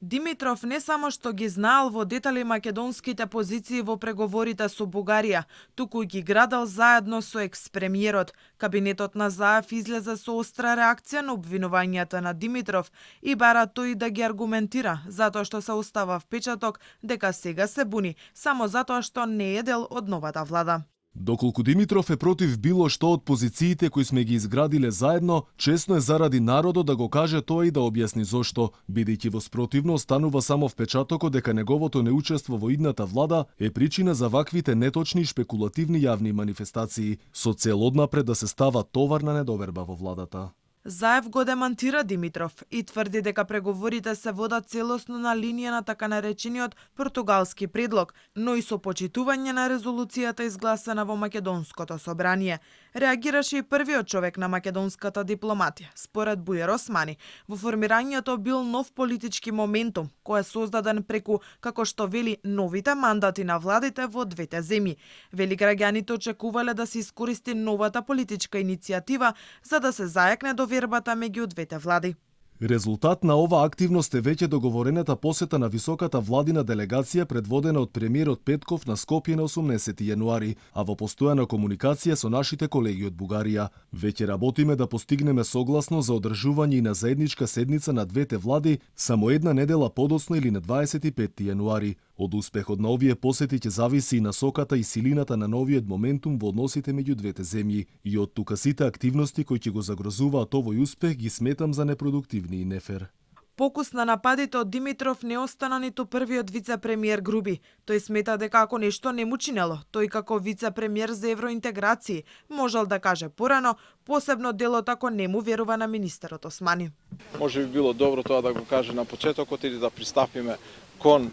Димитров не само што ги знаел во детали македонските позиции во преговорите со Бугарија, туку ги градел заедно со екс-премиерот. Кабинетот на Заев излезе со остра реакција на обвинувањата на Димитров и бара тој да ги аргументира, затоа што се остава впечаток дека сега се буни, само затоа што не е дел од новата влада. Доколку Димитров е против било што од позициите кои сме ги изградиле заедно, чесно е заради народот да го каже тоа и да објасни зошто, бидејќи во спротивно останува само впечатокот дека неговото неучество во идната влада е причина за ваквите неточни и шпекулативни јавни манифестации, со цел однапред да се става товар на недоверба во владата. Заев го демантира Димитров и тврди дека преговорите се водат целосно на линија на така наречениот португалски предлог, но и со почитување на резолуцијата изгласена во Македонското собрание. Реагираше и првиот човек на македонската дипломатија, според Бујар Османи. Во формирањето бил нов политички моментум, кој е создаден преку, како што вели, новите мандати на владите во двете земји. Вели граѓаните очекувале да се искористи новата политичка иницијатива за да се зајакне довербата меѓу двете влади. Резултат на ова активност е веќе договорената посета на високата владина делегација предводена од премиерот Петков на Скопје на 18 јануари, а во постојана комуникација со нашите колеги од Бугарија. Веќе работиме да постигнеме согласно за одржување и на заедничка седница на двете влади само една недела подоцна или на 25 јануари. Од успехот на овие посети ќе зависи и насоката и силината на новиот моментум во односите меѓу двете земји и од тука сите активности кои ќе го загрозуваат овој успех ги сметам за непродуктивни и нефер. Покус на нападите од Димитров не остана ниту првиот вице-премиер Груби. Тој смета дека ако нешто не му чинело, тој како вице-премиер за евроинтеграции можел да каже порано, посебно делот ако не му верува на министерот Османи. Може би било добро тоа да го каже на почетокот или да пристапиме кон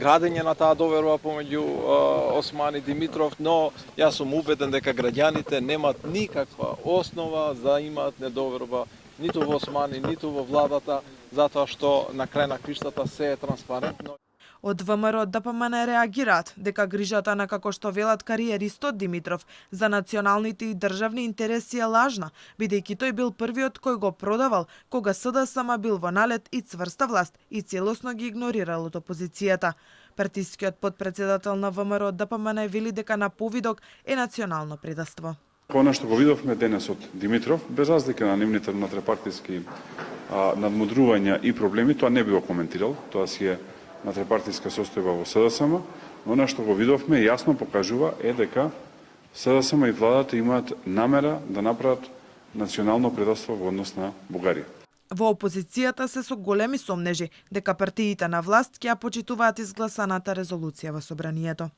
градење на таа доверба помеѓу Османи и Димитров, но јас сум убеден дека граѓаните немаат никаква основа да имаат недоверба ниту во Османи, ниту во владата, затоа што на крај на криштата се е транспарентно. Од ВМРО ДПМН реагираат дека грижата на, како што велат кариеристот Димитров, за националните и државни интереси е лажна, бидејќи тој бил првиот кој го продавал кога СДСМ бил во налет и цврста власт и целосно ги игнорирал од опозицијата. Партискиот подпредседател на ВМРО ДПМН вели дека на повидок е национално предавство. Она што го видовме денес од Димитров, без разлика на нивните натрепартиски надмудрувања и проблеми, тоа не би го коментирал, тоа си е натрепартиска состојба во СДСМ, но она што го видовме јасно покажува е дека СДСМ и владата имаат намера да направат национално предавство во однос на Бугарија. Во опозицијата се со големи сомнежи дека партиите на власт ќе ја почитуваат изгласаната резолуција во собранието.